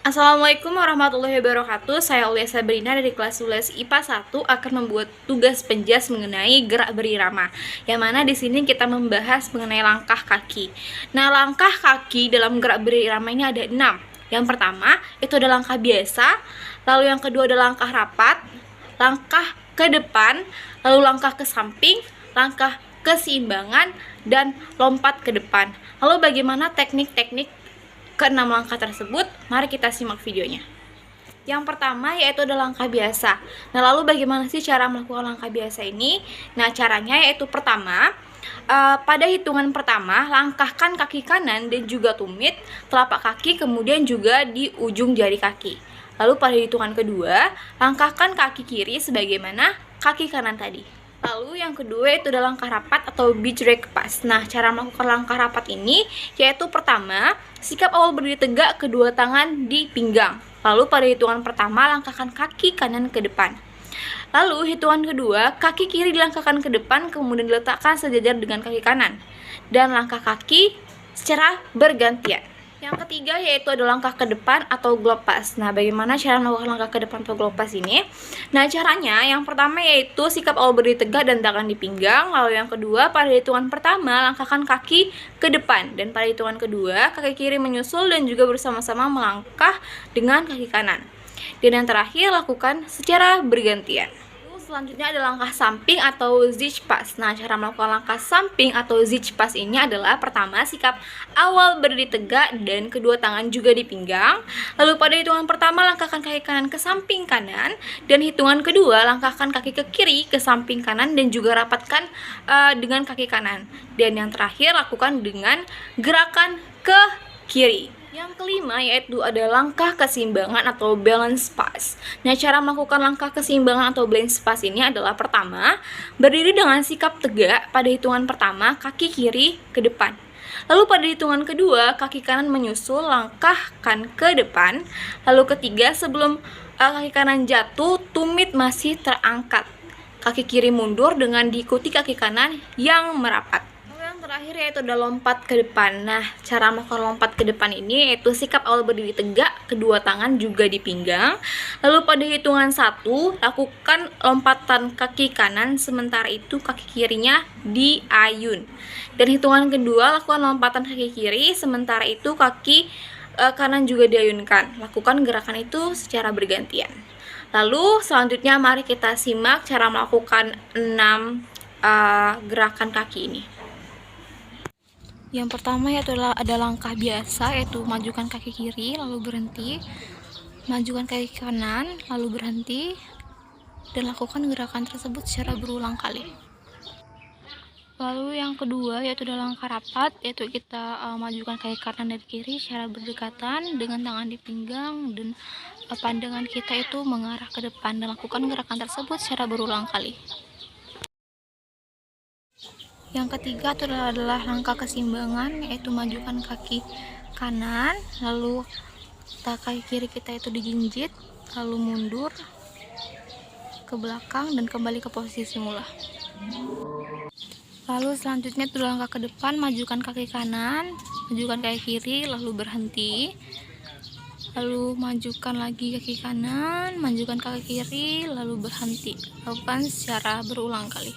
Assalamualaikum warahmatullahi wabarakatuh. Saya Aulia Sabrina dari kelas 11 IPA 1 akan membuat tugas penjas mengenai gerak berirama. Yang mana di sini kita membahas mengenai langkah kaki. Nah, langkah kaki dalam gerak berirama ini ada 6. Yang pertama itu ada langkah biasa, lalu yang kedua ada langkah rapat, langkah ke depan, lalu langkah ke samping, langkah keseimbangan, dan lompat ke depan. Lalu bagaimana teknik-teknik ke-6 langkah tersebut? Mari kita simak videonya. Yang pertama yaitu ada langkah biasa. Nah, lalu bagaimana sih cara melakukan langkah biasa ini? Nah, caranya yaitu pertama, pada hitungan pertama, langkahkan kaki kanan dan juga tumit, telapak kaki, kemudian juga di ujung jari kaki. Lalu pada hitungan kedua, langkahkan kaki kiri sebagaimana kaki kanan tadi. Lalu yang kedua itu adalah langkah rapat atau beach rack pass. Nah, cara melakukan langkah rapat ini yaitu pertama, sikap awal berdiri tegak, kedua tangan di pinggang. Lalu pada hitungan pertama, langkahkan kaki kanan ke depan. Lalu hitungan kedua, kaki kiri dilangkahkan ke depan, kemudian diletakkan sejajar dengan kaki kanan. Dan langkah kaki secara bergantian. Yang ketiga yaitu ada langkah ke depan atau glove pass. Nah, bagaimana cara melakukan langkah ke depan atau glove pass ini? Nah, caranya yang pertama yaitu sikap awal berdiri tegak dan tangan di pinggang. Lalu yang kedua, pada hitungan pertama langkahkan kaki ke depan, dan pada hitungan kedua kaki kiri menyusul dan juga bersama-sama melangkah dengan kaki kanan. Dan yang terakhir, lakukan secara bergantian. Selanjutnya ada langkah samping atau zich pass. Nah, cara melakukan langkah samping atau zich pass ini adalah pertama, sikap awal berdiri tegak dan kedua tangan juga di pinggang. Lalu pada hitungan pertama, langkahkan kaki kanan ke samping kanan, dan hitungan kedua, langkahkan kaki ke kiri ke samping kanan dan juga rapatkan dengan kaki kanan. Dan yang terakhir, lakukan dengan gerakan ke kiri. Yang kelima yaitu ada langkah keseimbangan atau balance pass. Nah, cara melakukan langkah keseimbangan atau balance pass ini adalah pertama, berdiri dengan sikap tegak. Pada hitungan pertama, kaki kiri ke depan. Lalu pada hitungan kedua, kaki kanan menyusul, langkahkan ke depan. Lalu ketiga, sebelum kaki kanan jatuh, tumit masih terangkat. Kaki kiri mundur dengan diikuti kaki kanan yang merapat. Terakhir yaitu ada lompat ke depan. Nah, cara melakukan lompat ke depan ini yaitu sikap awal berdiri tegak, kedua tangan juga di pinggang. Lalu pada hitungan 1, lakukan lompatan kaki kanan, sementara itu kaki kirinya diayun. Dan hitungan kedua, lakukan lompatan kaki kiri, sementara itu kaki kanan juga diayunkan. Lakukan gerakan itu secara bergantian. Lalu selanjutnya mari kita simak cara melakukan 6 gerakan kaki ini. Yang pertama yaitu ada langkah biasa, yaitu majukan kaki kiri lalu berhenti, majukan kaki kanan lalu berhenti, dan lakukan gerakan tersebut secara berulang kali. Lalu yang kedua yaitu ada langkah rapat, yaitu kita majukan kaki kanan dan kiri secara berdekatan dengan tangan di pinggang, dan pandangan kita itu mengarah ke depan, dan lakukan gerakan tersebut secara berulang kali. Yang ketiga itu adalah langkah keseimbangan, yaitu majukan kaki kanan, lalu kaki kiri kita itu dijinjit, lalu mundur ke belakang dan kembali ke posisi semula. Lalu selanjutnya itu langkah ke depan, majukan kaki kanan, majukan kaki kiri, lalu berhenti, lalu majukan lagi kaki kanan, majukan kaki kiri, lalu berhenti. Lakukan secara berulang kali.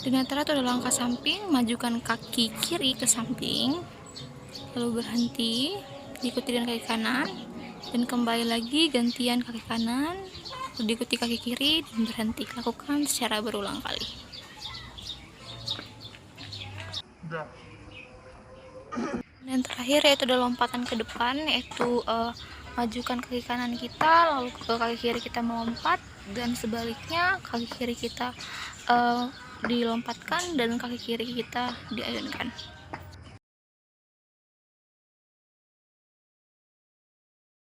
Dan yang terakhir ada langkah samping, majukan kaki kiri ke samping, lalu berhenti, diikuti dengan kaki kanan, dan kembali lagi gantian kaki kanan, lalu diikuti kaki kiri, dan berhenti. Lakukan secara berulang kali. Dan terakhir yaitu ada lompatan ke depan, yaitu majukan kaki kanan kita, lalu ke kaki kiri kita melompat, dan sebaliknya kaki kiri kita dilompatkan dan kaki kiri kita diayunkan.